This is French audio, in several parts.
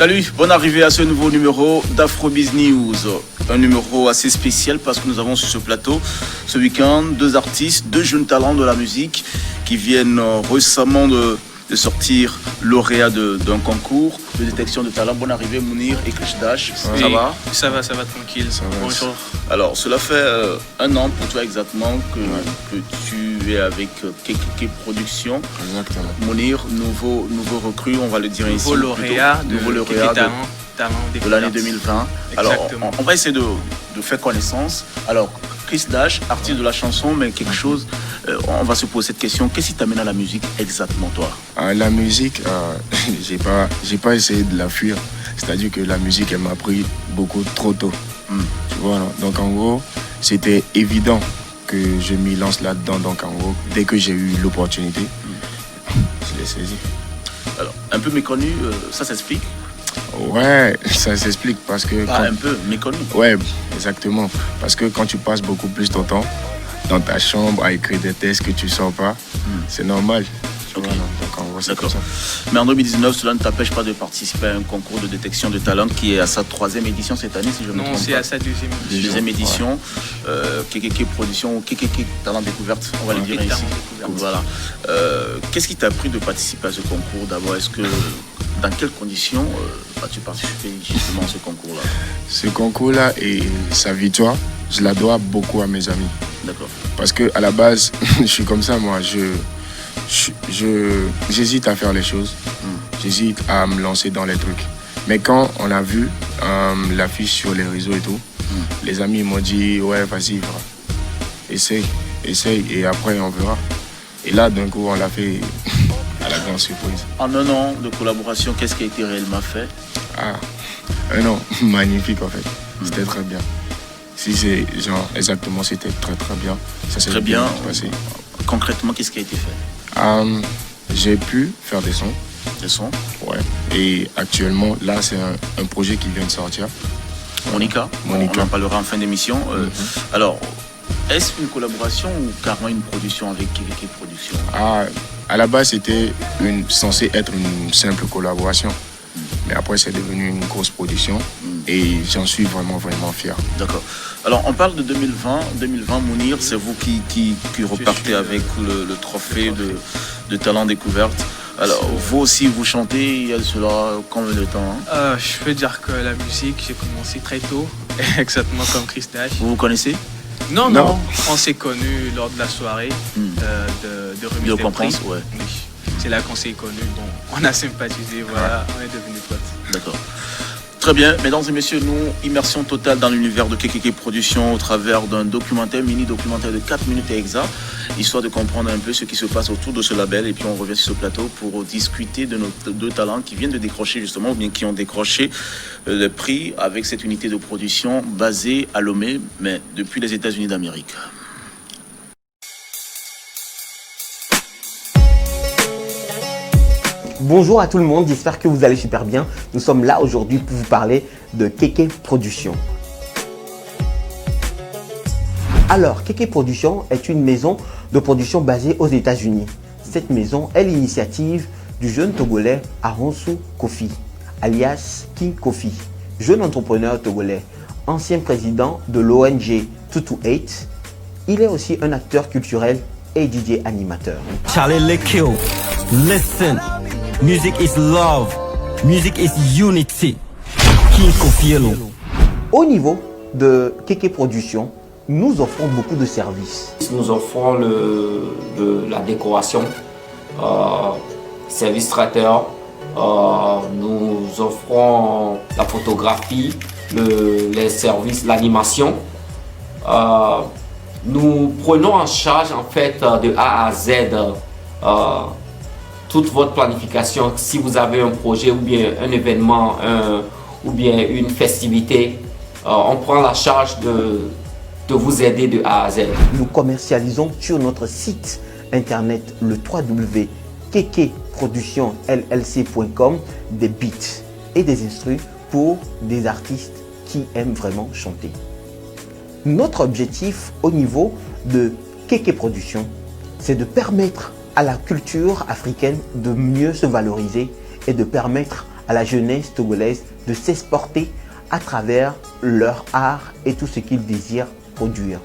Salut, bonne arrivée à ce nouveau numéro d'Afrobiz News. Un numéro assez spécial parce que nous avons sur ce plateau, ce week-end, deux artistes, deux jeunes talents de la musique qui viennent récemment de sortir lauréat d'un concours de détection de talent. Bonne arrivée, Mounir et Chris Dash. Oui, ça va? Ça va tranquille. Bonjour. Alors, cela fait un an pour toi exactement que tu es avec KKK Productions. Exactement. Mounir, nouveau recrue, on va le dire ici. Nouveau lauréat de l'année 2020. Alors, on va essayer de faire connaissance. Alors, Chris Dash, artiste de la chanson, mais quelque chose, on va se poser cette question. Qu'est-ce qui t'amène à la musique exactement, toi? La musique, j'ai pas essayé de la fuir. C'est-à-dire que la musique, elle m'a pris beaucoup trop tôt. Tu vois, non? Donc en gros, c'était évident que je m'y lance là-dedans. Donc en gros, dès que j'ai eu l'opportunité, je l'ai saisi. Alors, un peu méconnu, ça s'explique? Ouais, ça s'explique parce que... Un peu méconnu. Ouais, exactement. Parce que quand tu passes beaucoup plus ton temps dans ta chambre à écrire des textes que tu sors pas, c'est normal. Okay. Voilà, donc en gros, c'est comme ça. Mais en 2019, cela ne t'empêche pas de participer à un concours de détection de talent qui est à sa 3e édition cette année, si je me trompe pas. Non, c'est à sa 2e édition. Deuxième édition, KKK Production ou KKK Talent Découverte, on va le dire ici. Voilà. Qu'est-ce qui t'a pris de participer à ce concours d'abord? Dans quelles conditions as-tu participé justement à ce concours-là? Ce concours-là et sa victoire, je la dois beaucoup à mes amis. D'accord. Parce que à la base, je suis comme ça, moi. J'hésite à faire les choses. J'hésite à me lancer dans les trucs. Mais quand on a vu l'affiche sur les réseaux et tout, les amis m'ont dit ouais, vas-y, essaye, et après on verra. Et là, d'un coup, on l'a fait à la grande surprise. En un an de collaboration, qu'est-ce qui a été réellement fait? Un an magnifique en fait. C'était très bien. Si c'est genre exactement, c'était très très bien. Ça s'est très bien passé. Concrètement, qu'est-ce qui a été fait? J'ai pu faire des sons. Des sons? Ouais. Et actuellement, là, c'est un projet qui vient de sortir. Monica. On en parlera en fin d'émission. Alors, est-ce une collaboration ou carrément une production avec KKK Productions? À la base, c'était censé être une simple collaboration. Mais après, c'est devenu une grosse production. Et j'en suis vraiment, vraiment fier. D'accord. Alors, on parle de 2020. 2020, Mounir, c'est vous qui repartez avec le trophée de talent découverte. Alors, vous aussi, vous chantez il y a cela combien de temps? Je peux dire que la musique, j'ai commencé très tôt, exactement comme Chris Dash. Vous connaissez? Non. On s'est connus lors de la soirée de remise des prix. Ouais. Oui. C'est là qu'on s'est connus. Bon, on a sympathisé, voilà, on est devenus potes. D'accord. Très bien, mesdames et messieurs, nous, immersion totale dans l'univers de KKK Productions au travers d'un documentaire, mini-documentaire de 4 minutes exact, histoire de comprendre un peu ce qui se passe autour de ce label. Et puis on revient sur ce plateau pour discuter de nos deux talents qui viennent de décrocher justement, ou bien qui ont décroché le prix avec cette unité de production basée à Lomé, mais depuis les États-Unis d'Amérique. Bonjour à tout le monde, j'espère que vous allez super bien. Nous sommes là aujourd'hui pour vous parler de KKK Productions. Alors, KKK Productions est une maison de production basée aux États-Unis. Cette maison est l'initiative du jeune Togolais Aronsou Kofi, alias King Kofi, jeune entrepreneur togolais, ancien président de l'ONG 228. Il est aussi un acteur culturel et DJ animateur. Charlie Lekio, listen. Music is love. Music is unity. King Kofi Elo. Au niveau de KKK Productions, nous offrons beaucoup de services. Nous offrons la décoration, service traiteur, nous offrons la photographie, les services, l'animation. Nous prenons en charge en fait de A à Z toute votre planification. Si vous avez un projet ou bien un événement ou bien une festivité, on prend la charge de vous aider de A à Z. Nous commercialisons sur notre site internet le www.kkproductionllc.com des beats et des instrus pour des artistes qui aiment vraiment chanter. Notre objectif au niveau de KKK Productions, c'est de permettre à la culture africaine de mieux se valoriser et de permettre à la jeunesse togolaise de s'exporter à travers leur art et tout ce qu'ils désirent produire.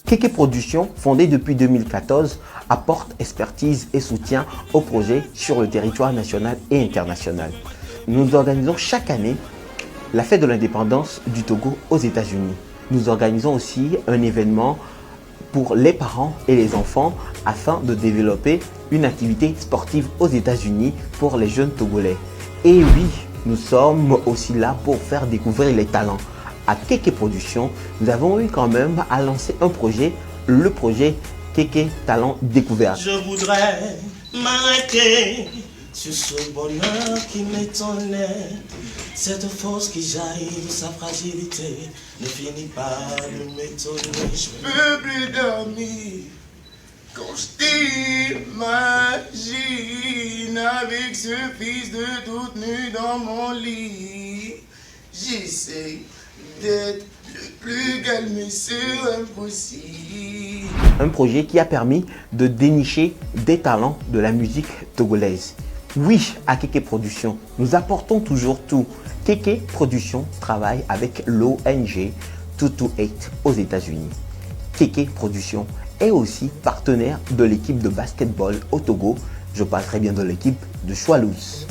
Kéké Productions, fondée depuis 2014, apporte expertise et soutien aux projets sur le territoire national et international. Nous organisons chaque année la fête de l'indépendance du Togo aux États-Unis. Nous organisons aussi un événement pour les parents et les enfants afin de développer une activité sportive aux États-Unis pour les jeunes Togolais. Et oui, nous sommes aussi là pour faire découvrir les talents. À Kéké Productions, nous avons eu quand même à lancer un projet, le projet Kéké Talent Découverte. Je voudrais m'arrêter sur ce bonheur qui m'étonnait. Cette force qui jaillit de sa fragilité ne finit pas de m'étonner. Je peux plus dormir quand je t'imagine avec ce fils de toute nue dans mon lit. J'essaie d'être le plus calme, mais c'est impossible. Un projet qui a permis de dénicher des talents de la musique togolaise. Oui, à Kéké Productions, nous apportons toujours tout. Kéké Productions travaille avec l'ONG 228 aux États-Unis. Kéké Productions est aussi partenaire de l'équipe de basketball au Togo. Je parle très bien de l'équipe de Choilouz.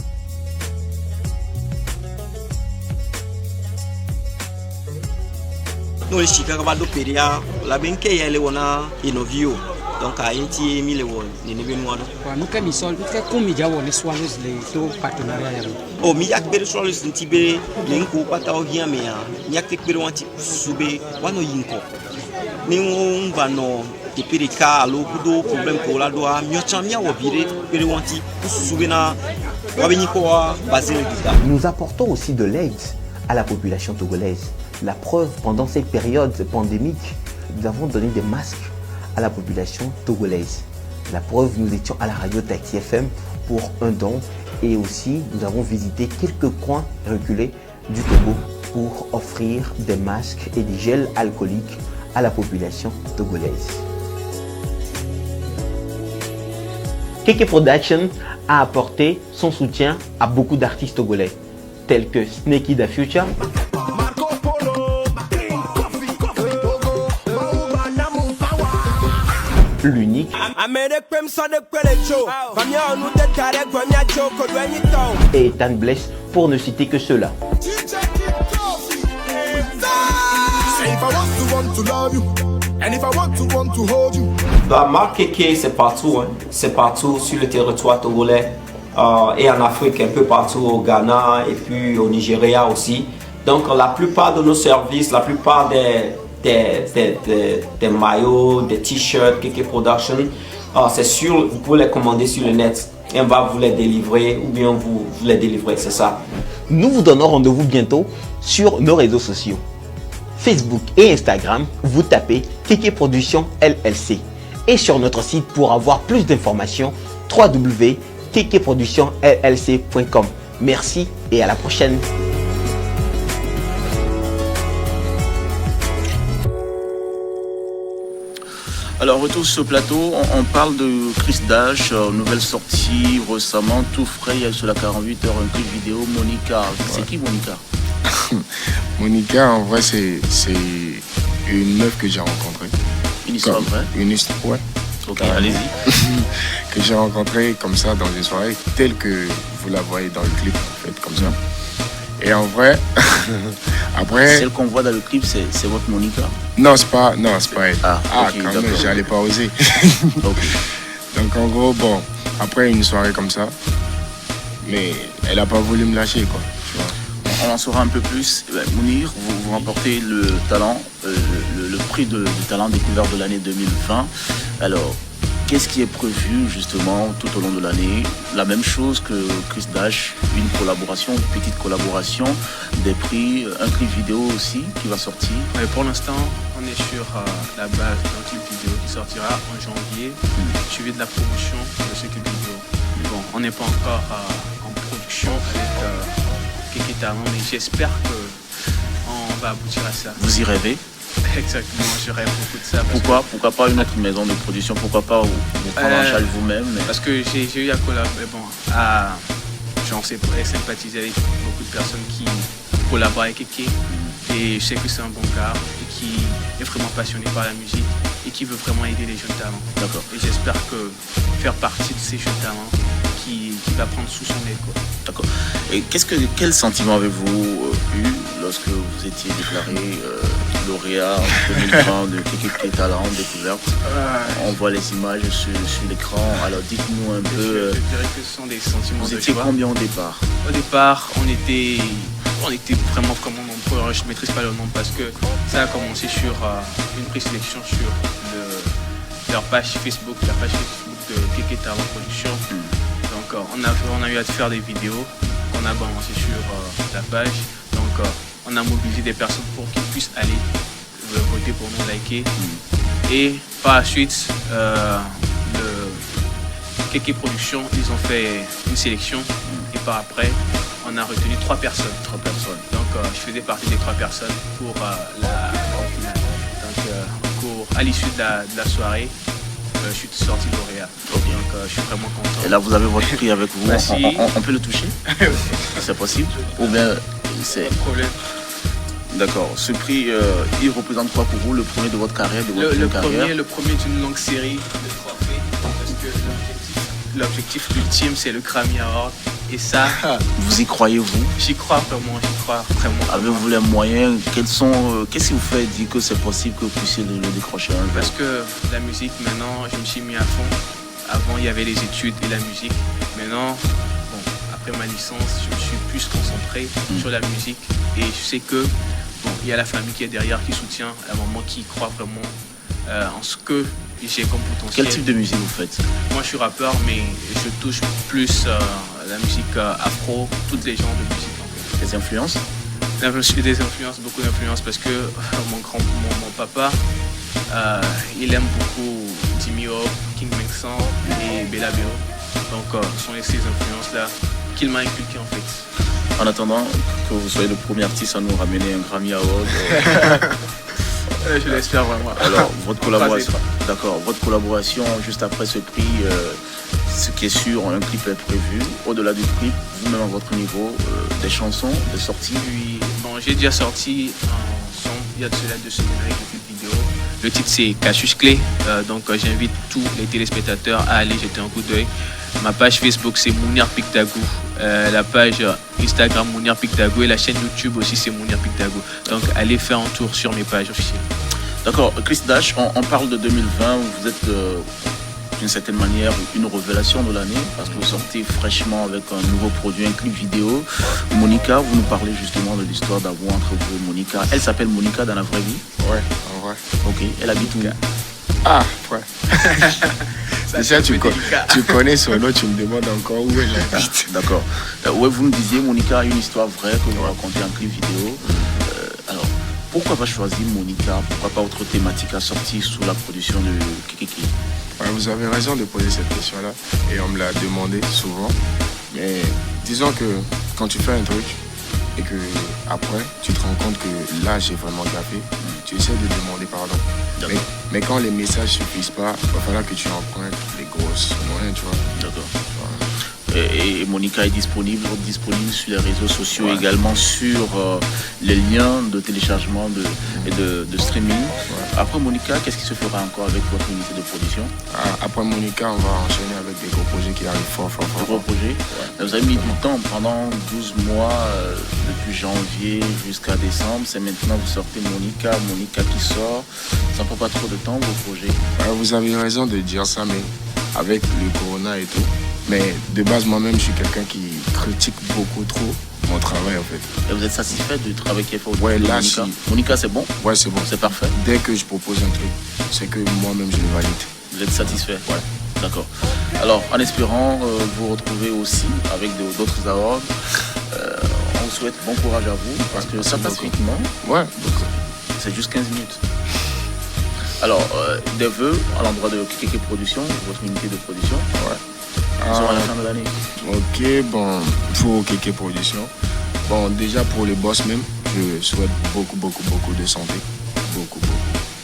Nous les Chicago va d'opérer la benke yele wana inovio donc à inti mille won ni ne benu wado nous ka misol nous ka comme dia won les Swallows les to partenariat ya oh mi yak bere Swallows ntibe lenko pata ovia me ya yak tek bere wanti sube wano yinko ni on va no depuis ka lo kudo problème ko la do a miochamia wo bire bere wanti sube na wabeni ko basé le guitare. Nous apportons aussi de l'aide à la population togolaise. La preuve, pendant cette période pandémique, nous avons donné des masques à la population togolaise. La preuve, nous étions à la radio Taxi FM pour un don et aussi nous avons visité quelques coins reculés du Togo pour offrir des masques et des gels alcooliques à la population togolaise. Kéké Production a apporté son soutien à beaucoup d'artistes togolais tels que Snakey Da Future, l'unique et Ethan Bless pour ne citer que ceux-là. La marque Kéké, c'est partout, hein. C'est partout sur le territoire togolais et en Afrique, un peu partout au Ghana et puis au Nigeria aussi. Donc la plupart de nos services, la plupart des maillots, des t-shirts, Kéké Production, c'est sûr, vous pouvez les commander sur le net et on va vous les délivrer ou bien vous les délivrer, c'est ça. Nous vous donnons rendez-vous bientôt sur nos réseaux sociaux. Facebook et Instagram, vous tapez Kéké Production LLC. Et sur notre site pour avoir plus d'informations, www.kekeproductionllc.com. Merci et à la prochaine. Alors, retour sur ce plateau, on parle de Chris Dash, nouvelle sortie récemment, tout frais, il y a sur la 48 heures un clip vidéo, Monica. C'est qui Monica? Monica, en vrai, c'est une meuf que j'ai rencontrée. Une histoire vraie? Une histoire, ouais. Ok, allez-y. Que j'ai rencontrée comme ça dans une soirée, telle que vous la voyez dans le clip, en fait, comme ça. Et en vrai, après... Celle qu'on voit dans le clip, c'est votre Monica? Non, c'est pas elle. Okay, quand même, j'allais pas oser. Okay. Donc en gros, bon, après une soirée comme ça, mais elle a pas voulu me lâcher, quoi. Tu vois. On en saura un peu plus. Mounir, vous remportez le talent, le prix de talent découvert de l'année 2020. Alors, qu'est-ce qui est prévu justement tout au long de l'année? La même chose que Chris Dash, une collaboration, une petite collaboration, des prix, un clip vidéo aussi qui va sortir. Ouais, pour l'instant, on est sur la base d'un clip vidéo qui sortira en janvier, suivi de la promotion de ce clip vidéo. Bon, on n'est pas encore en production avec Kéké Talent, mais j'espère qu'on va aboutir à ça. Vous y rêvez? Exactement, je rêve beaucoup de ça. Pourquoi pas une autre maison de production? Pourquoi pas vous prendre en charge vous-même? Parce que j'ai eu à collaborer, j'en sais sympathiser avec beaucoup de personnes qui collaborent avec Kéké. Et je sais que c'est un bon gars et qui est vraiment passionné par la musique et qui veut vraiment aider les jeunes talents. D'accord. Et j'espère que faire partie de ces jeunes talents qui va prendre sous son aile. D'accord. Et quel sentiment avez-vous eu lorsque vous étiez déclaré lauréat en 2020 de Kéké Talent Découverte? On voit les images sur l'écran. Alors dites-nous un peu. Je dirais que ce sont des sentiments de joie. Vous étiez combien au départ? Au départ, on était vraiment nombreux. Je ne maîtrise pas le nom parce que ça a commencé sur une présélection sur leur page Facebook, la page Facebook de Kéké Talent Production. Donc on a eu à faire des vidéos qu'on a balancées sur la page. Donc on a mobilisé des personnes pour qu'ils puissent aller voter pour nous, liker. Et par la suite, Kéké Production, ils ont fait une sélection. Et par après, on a retenu 3 personnes. Donc je faisais partie des 3 personnes pour la grande finale. Donc à l'issue de la soirée, je suis sorti lauréat. Donc je suis vraiment content. Et là vous avez votre prix avec vous. On peut le toucher? C'est possible? Ou bien c'est... Pas de problème. D'accord. Ce prix, il représente quoi pour vous? Le premier de votre carrière, de votre carrière? Le premier d'une longue série de trophées. Parce que l'objectif ultime, c'est le Grammy Award. Et ça... Vous y croyez-vous? J'y crois vraiment. Avez-vous les moyens? Qu'est-ce qui vous fait dire que c'est possible que vous puissiez le décrocher un jour? Parce que la musique, maintenant, je me suis mis à fond. Avant, il y avait les études et la musique. Maintenant, après ma licence, je me suis plus concentré sur la musique. Et je sais que il y a la famille qui est derrière, qui soutient, la maman qui croit vraiment en ce que j'ai comme potentiel. Quel type de musique vous faites? Moi, je suis rappeur, mais je touche plus la musique afro, toutes les genres de musique. En fait. Des influences? Des influences, beaucoup d'influences, parce que mon papa, il aime beaucoup Jimmy Hop, King Mengsan et Bella Béo. Donc, ce sont ces influences-là qu'il m'a inculqué en fait. En attendant que vous soyez le premier artiste à nous ramener un Grammy Award. Je l'espère vraiment. Alors, votre collaboration juste après ce prix, ce qui est sûr, un clip est prévu. Au-delà du clip, vous-même à votre niveau, des chansons, des sorties? Oui, j'ai déjà sorti un son il y a de cela 2 semaines avec une petite vidéo. Le titre c'est Cachuche Clé, donc j'invite tous les téléspectateurs à aller jeter un coup d'œil. Ma page Facebook c'est Mounir Picdagou, la page Instagram Mounir Picdagou et la chaîne YouTube aussi c'est Mounir Picdagou. Donc allez faire un tour sur mes pages officielles. D'accord, Chris Dash, on parle de 2020, vous êtes d'une certaine manière une révélation de l'année parce que vous sortez fraîchement avec un nouveau produit, un clip vidéo. Monica, vous nous parlez justement de l'histoire d'amour entre vous et Monica. Elle s'appelle Monica dans la vraie vie? Ouais, en vrai. Ok, elle habite où? Ah, ouais. Déjà, tu connais son nom, tu me demandes encore où elle habite. D'accord. Ouais, vous me disiez, Monica a une histoire vraie que vous racontez en clip vidéo. Alors, pourquoi pas choisir Monica? Pourquoi pas autre thématique à sortir sous la production de Kéké? Ouais, vous avez raison de poser cette question-là. Et on me l'a demandé souvent. Mais disons que quand tu fais un truc et que après tu te rends compte que là j'ai vraiment gaffé, tu essaies de demander pardon. Mais quand les messages suffisent pas, il va falloir que tu empruntes les grosses moyens, tu vois. D'accord. Et Monica est disponible sur les réseaux sociaux, également sur les liens de téléchargement et de streaming. Ouais. Après Monica, qu'est-ce qui se fera encore avec votre unité de production? Après Monica, on va enchaîner avec des gros projets qui arrivent fort. Des gros projets. Ouais. Vous avez mis du temps pendant 12 mois, depuis janvier jusqu'à décembre. C'est maintenant que vous sortez Monica qui sort. Ça ne prend pas trop de temps vos projets? Vous avez raison de dire ça, mais avec le corona et tout. Mais de base, moi-même, je suis quelqu'un qui critique beaucoup trop mon travail, en fait. Et vous êtes satisfait du travail qui est fait? Ouais, là, Monica. Monica, c'est bon? Ouais, c'est bon. C'est parfait? Dès que je propose un truc, c'est que moi-même, je le valide. Vous êtes satisfait? Ouais. D'accord. Alors, en espérant vous retrouver aussi avec d'autres awards, on vous souhaite bon courage à vous, parce que ça passe vite, non? Ouais. C'est juste 15 minutes. Alors, des vœux à l'endroit de Kéké Production, votre unité de production. Ouais. À la fin de l'année. Ok, bon, pour Kéké Production. Bon, déjà pour les boss même, je souhaite beaucoup de santé. beaucoup.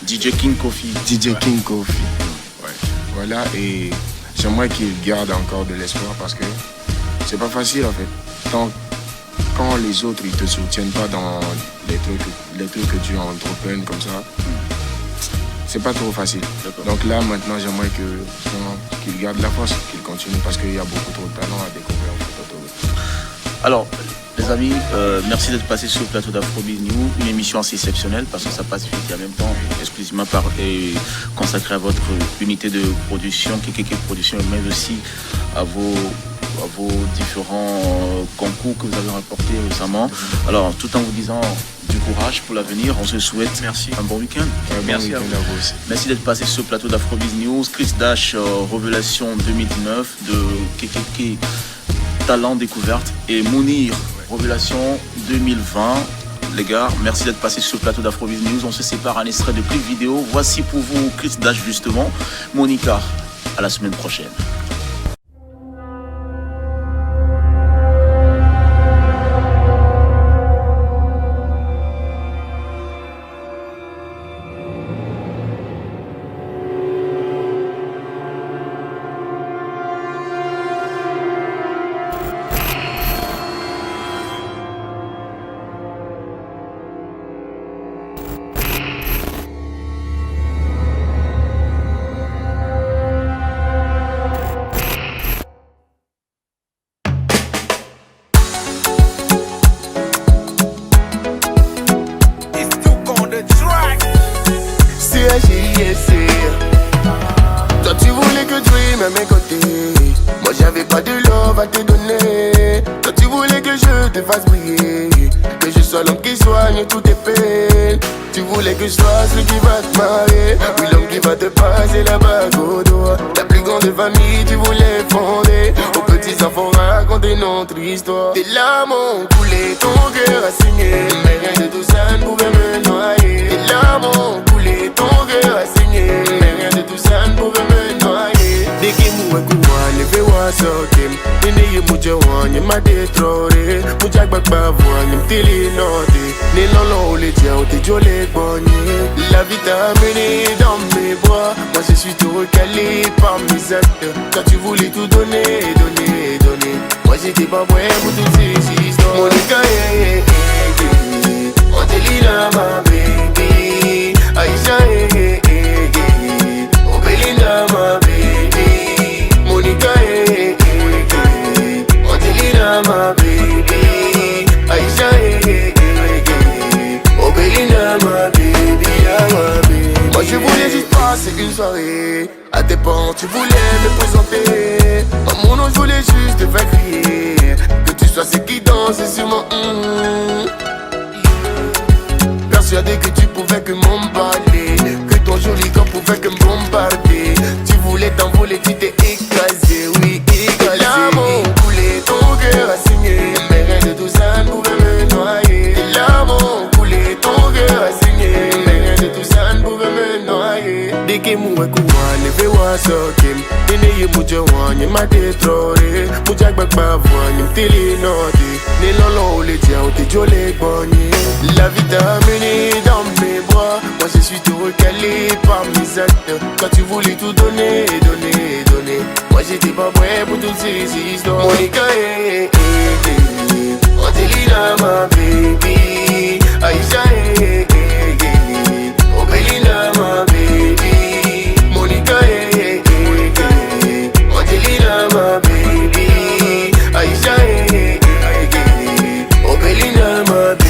DJ King Kofi. DJ King Kofi. Ouais. Voilà, et j'aimerais qu'il garde encore de l'espoir parce que c'est pas facile en fait. Quand les autres ils te soutiennent pas dans les trucs que tu entreprends comme ça, c'est pas trop facile. Donc là maintenant j'aimerais qu'il garde la force, qu'il continue parce qu'il y a beaucoup trop de talent à découvrir en fait. Alors les amis, merci d'être passé sur le plateau d'Afrobeat News, une émission assez exceptionnelle parce que ça passe en même temps exclusivement consacré à votre unité de production, KKK Production, mais aussi à vos différents concours que vous avez remportés récemment. Alors tout en vous disant du courage pour l'avenir, on se souhaite un bon week-end. Merci à vous aussi. Merci d'être passé sur le plateau d'Afrobeat News. Chris Dash, Révélation 2019 de KKK Talent Découverte et Mounir, Révélation 2020. Les gars, merci d'être passé sur le plateau d'Afrobeat News. On se sépare un extrait de clip vidéo. Voici pour vous Chris Dash justement. Monica, à la semaine prochaine. Toi tu voulais que Dream à mes côtés. Moi j'avais pas de love à te donner. Toi tu voulais que je te fasse briller, que je sois l'homme qui soigne toutes tes peines. Tu voulais que je sois celui qui va te marier, oui l'homme qui va te passer la bague au doigt. Ta plus grande famille tu voulais fonder, aux petits enfants raconter notre histoire. Tes larmes ont coulé, ton cœur a saigné, mais rien de tout ça ne pouvait me noyer. Tes larmes ont coulé, ton cœur a saigné, mais rien de tout ça ne pouvait me noyer. Deke muwe kuwane ve wasokem, nene ye muche wanye ma detrore, muche akbakba wanye mtili note, ne lolo ole tia ote jole bonye. La vie t'a mené dans mes bras, moi je suis tout recalé par mes actes. Quand tu voulais tout donner, donner, donner, moi j'étais pas prêt pour toutes ces histoires. Monica, Angelina, ma baby, Aisha, oh Belinda, ma baby, Monica, Angelina, ma baby, Aisha, oh Belinda, ma baby, ma baby. Moi je voulais juste passer une soirée à tes portes, tu voulais me présenter. À mon nom je voulais juste te faire crier, que tu sois celle qui danse sur mon persuadé que tu pouvais que m'emballer, que ton joli corps pouvait que me bombarder. Tu voulais t'envoler, tu t'es écrasé, oui écrasé. L'amour coulé, ton cœur a saigné, mais rien de tout ça ne pouvait me noyer. L'amour coulé, ton cœur a saigné, mais rien de tout ça ne pouvait me noyer. Deke muwe kuwane ve wasokem, nene ye muche wanye ma detrore, muche akbakba wanye mtili note, ne lolo ole tia ote jole bonye. La vie t'a mené dans mes bras, moi je suis tout recalé par mes actes. Quand tu voulais tout donner, donner, donner, moi j'étais pas prêt pour toutes ces histoires. Monica, Angelina, ma baby, Aisha, oh Belinda, ma baby, Monica, Angelina, ma baby, Aisha, oh Belinda, ma baby.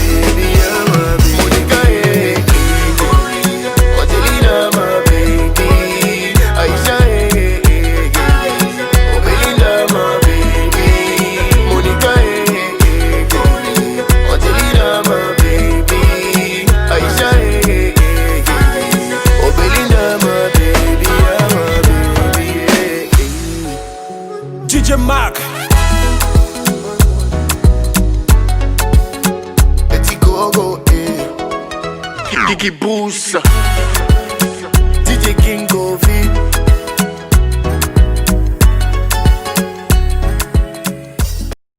DJ Mac. Petit gogo, Kiki Boussa.